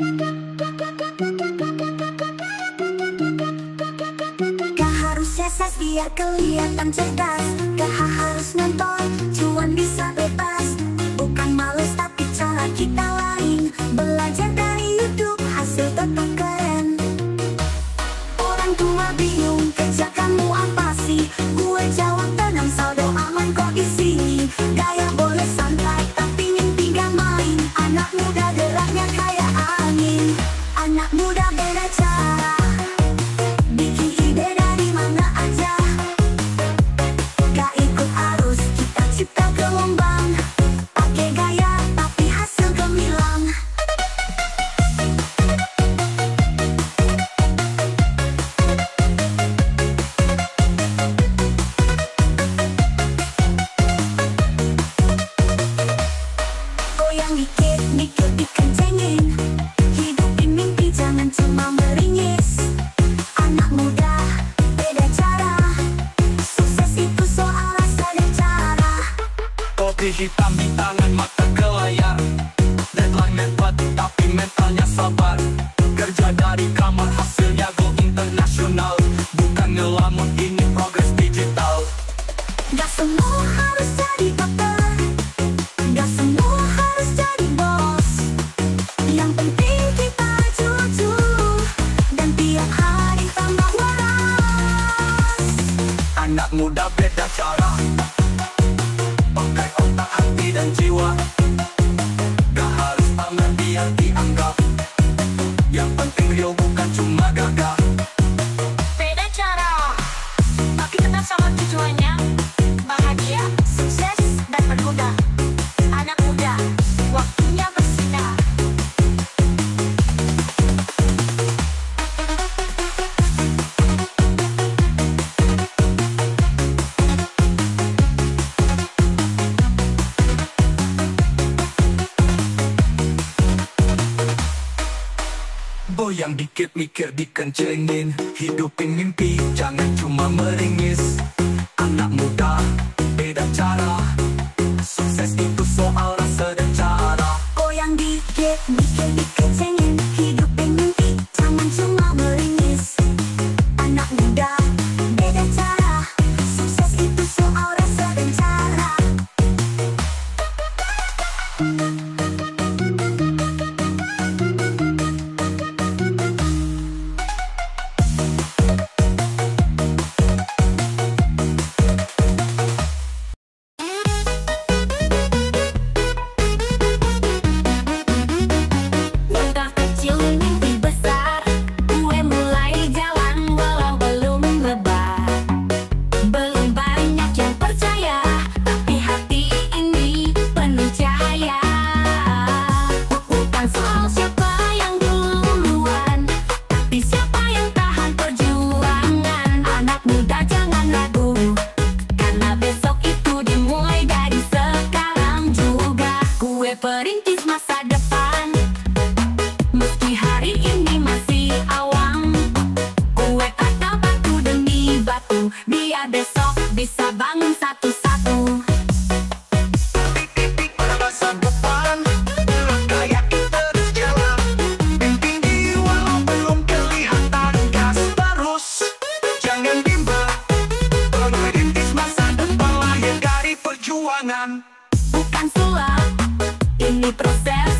Gak harus sukses biar kelihatan cerdas, gak harus nonton, cuan bisa bebas. Bukan males tapi cara kita lain, belajar dari YouTube hasil tetap keren. Orang tua bingung kerja kamu apa sih, gue jawab tenang saldo aman kok di sini. Gaya boleh santai tapi mimpi gak main, anak muda geraknya kayak angin. Anak muda beda cara, bikin ide dari mana aja. Gak ikut arus, kita cipta gelombang. Pakai gaya tapi hasil gemilang. Goyang dikit, mikir dikencengin, hidupin mimpi jangan cuma meringis. Anak muda beda cara, sukses itu soal rasa dan cara. Kopi hitam di tangan mata ke layar, deadline mepet tapi mentalnya sabar. Kerja dari kamar hasilnya go internasional, bukan ngelamun ini progres digital. Gak semua harus jadi dokter, gak semua harus jadi bos. Yang penting kita jujur dan tiap hari tambah waras. Anak muda beda cara, pakai otak, hati dan jiwa. Gak harus pamer biar dianggap, yang penting real bukan cuma gagah. Beda cara, tapi tetap sama tujuannya. Bahagia, sukses, dan berguna. Anak muda, waktunya bersinar. Goyang dikit mikir dikencengin, hidupin mimpi jangan cuma meringis. Anak muda beda cara, sukses itu soal rasa dan cara. Goyang dikit, mikir dikencengin, hidupin mimpi jangan cuma meringis. Anak muda beda cara, sukses itu soal rasa dan cara. Langkah kecil mimpi besar, gue mulai jalan walau belum lebar. Belum banyak yang percaya, tapi hati ini penuh cahaya. Bukan soal siapa yang duluan, tapi siapa yang tahan perjuangan. Anak muda jangan ragu, karena besok itu dimulai dari sekarang juga. Gue perintis masa depan, meski hari ini masih awam. Gue kata batu demi batu, biar besok bisa bangun satu-satu. Titik pada masa depan, kayak kita terus jalan. Mimpi tinggi walau belum kelihatan, gas terus, jangan bimbang. Perintis masa depan lahir dari perjuangan. Bukan sulap, ini proses.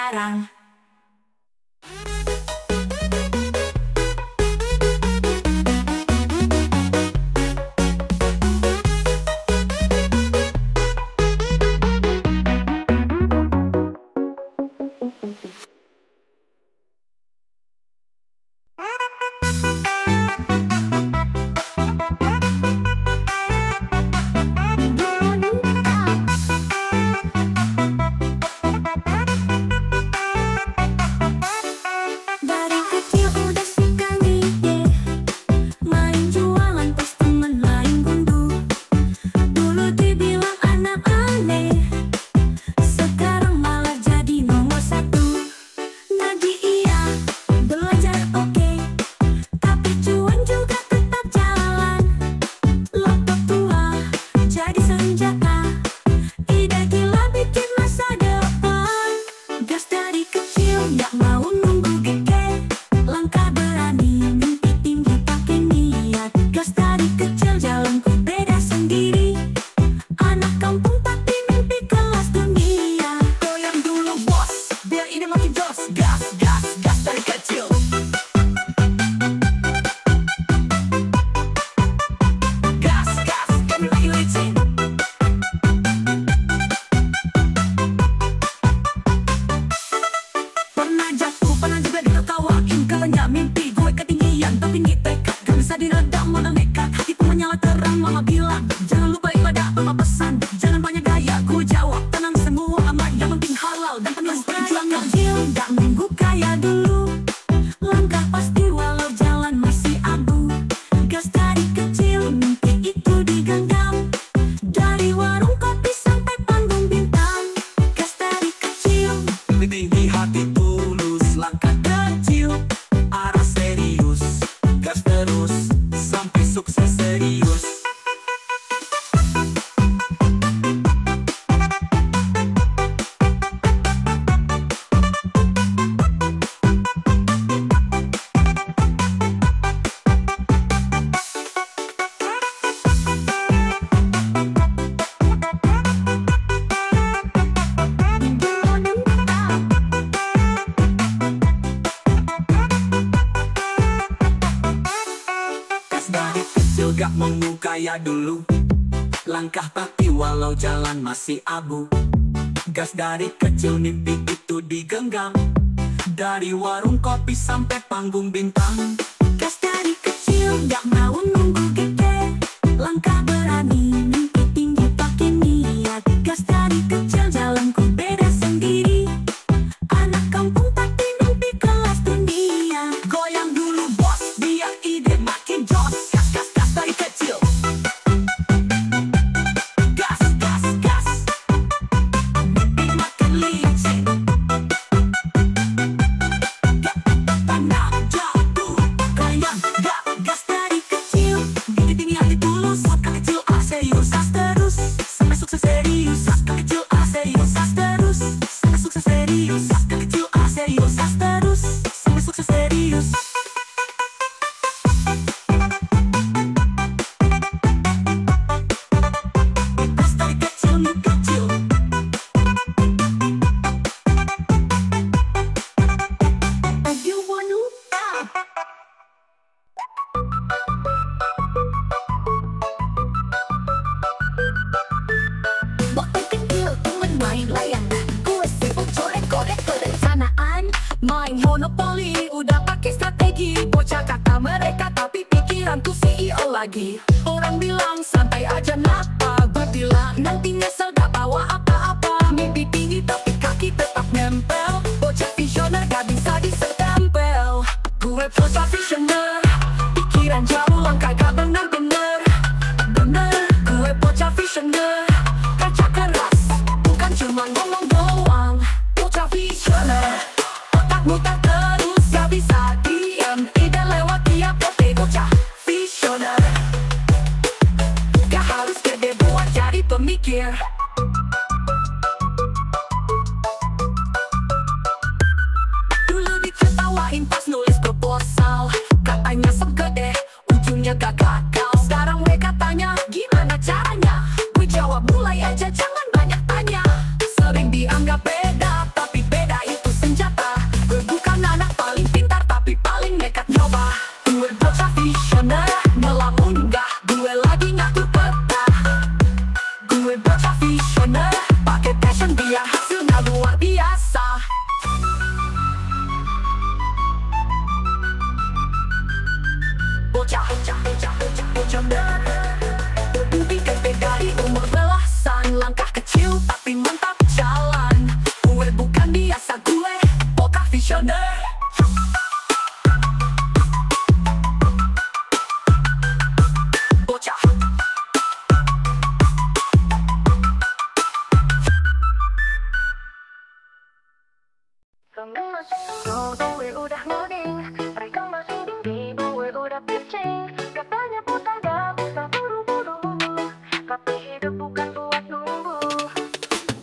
sekarang. Dari kecil udah suka ngide, main jualan pas temen lain gundu. Dulu dibilang anak aneh, sekarang malah jadi nomor satu. Ngaji iya, belajar oke, tapi cuan juga tetap jalan. Laptop tua jadi senjata, ide gila bikin masa depan. Gas dari kecil gak mau nunggu gede, langkah berani mimpi tinggi pakai niat. Gas dari kecil jalanku beda sendiri, anak kampung tapi mimpi kelas dunia. Goyang dulu bos, biar ini makin jos. Gas, gas, gas dari kecil. Gas, gas, kami lagi licin. Pernah jatuh, pernah juga ditertawain, karena mimpi gue ketinggian. Tapi ini tekad, gak bisa diredam, mana nekat. Hati pun menyala terang, mama bilang jangan lupa ibadah, mama pesan jangan banyak gaya. Gue jawab tenang semua aman, yang penting halal dan penuh perjuangan. Kecil gak nunggu kaya dulu, langkah pasti walau jalan masih abu. Gas dari kecil mimpi itu digenggam, dari warung kopi sampai panggung bintang. Gas dari kecil Tinggi hati tulus, langkah kecil, arah serius. Gas terus, sampai sukses serius. Gas dari kecil gak mau kaya dulu, langkah tapi walau jalan masih abu. Gas dari kecil mimpi itu digenggam, dari warung kopi sampai panggung bintang. Gas dari kecil gak mau nunggu gede, langkah berani mimpi tinggi pakai niat. Gas dari kecil jalanku beda sendiri, anak kampung tapi mimpi kelas dunia. Goyang dulu bos, biar ide makin jos. Gas, gas, gas dari kecil. Gas, gas, gas, mimpi makin licin. Tanah jatuh, goyang, gak. Gas dari kecil Ide tinggi hati tulus, langkah kecil serius. Gas terus, sampai sukses serius. Langkah kecil serius. Gas terus, sampai sukses serius. Langkah kecil serius. Gas terus, sampai sukses serius. Gas dari kecil, nih kecil. you wanna waktu kecil temen main layangan, gue sibuk coret-coret perencanaan. Main monopoli udah pakai strategi, bocah kata mereka tapi pikiranku CEO lagi. Orang bilang santai aja napa, gue bilang nanti nyesel gak bawa apa-apa. Mimpi tinggi tapi kaki tetap nempel, bocah visioner gak bisa disetempel. Gue bocah visioner, pikiran jauh langkah gak bener-bener. Gue bocah visioner, kerja keras, bukan cuma ngomong doang. Bocah visioner, otak muter terus, gak bisa diam. Ide lewat tiap detik, bocah visioner.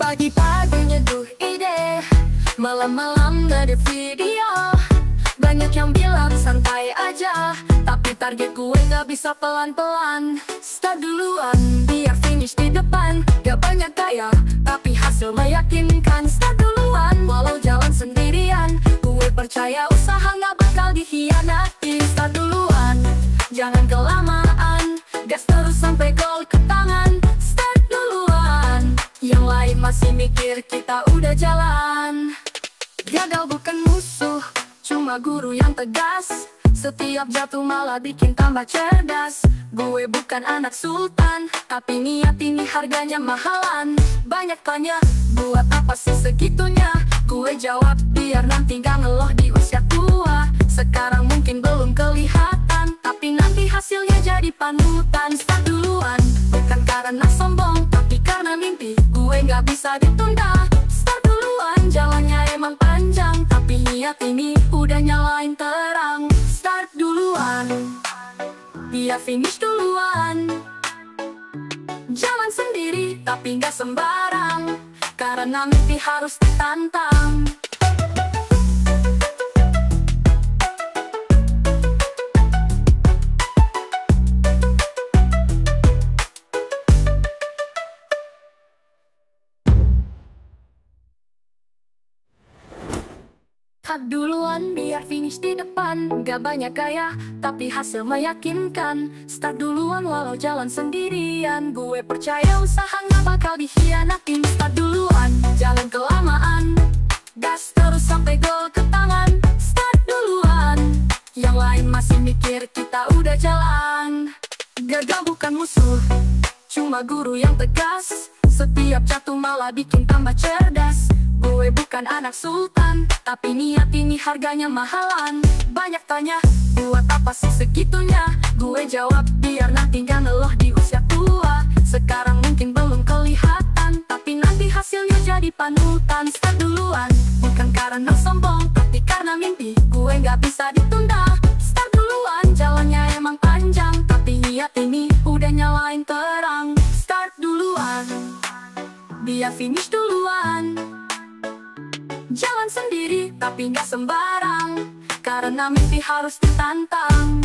Pagi-pagi nyeduh ide, malam-malam ngedit video. Banyak yang bilang santai aja, tapi target gue gak bisa pelan-pelan. Start duluan, biar finish di depan. Gak banyak gaya, tapi hasil meyakinkan. Start duluan, walau jalan sendirian. Gue percaya usaha gak bakal dikhianati. Start duluan, jangan kelamaan. Gas terus sampai gol ke tangan. Start duluan, yang lain masih mikir kita udah jalan. Gagal bukan musuh, cuma guru yang tegas. Setiap jatuh malah bikin tambah cerdas. Gue bukan anak sultan, tapi niat ini harganya mahalan. Banyak tanya, buat apa sih segitunya? Gue jawab, biar nanti gak ngeluh di usia tua. Sekarang mungkin belum kelihatan, tapi nanti hasilnya jadi panutan. Start duluan, bukan karena sombong, tapi karena mimpi gue gak bisa ditunda. Start duluan, jalannya emang panjang, tapi niat ini udah nyalain terang. Start duluan, biar finish duluan. Jalan sendiri, tapi gak sembarang, karena mimpi harus ditantang. Start duluan, biar finish di depan. Gak banyak gaya, tapi hasil meyakinkan. Start duluan, walau jalan sendirian. Gue percaya usaha gak bakal dikhianatin. Start duluan, jangan kelamaan. Gas terus sampai gol ke tangan. Start duluan, yang lain masih mikir kita udah jalan. Gagal bukan musuh, cuma guru yang tegas. Setiap jatuh malah bikin tambah cerdas. Gue bukan anak sultan, tapi niat ini harganya mahalan. Banyak tanya, buat apa sih segitunya? Gue jawab, biar nanti gak ngeluh di usia tua. Sekarang mungkin belum kelihatan, tapi nanti hasilnya jadi panutan. Start duluan, bukan karena sombong, tapi karena mimpi gue gak bisa ditunda. Start duluan, jalannya emang panjang, tapi niat ini udah nyalain terang. Start duluan, biar finish duluan. Jalan sendiri, tapi gak sembarang, karena mimpi harus ditantang.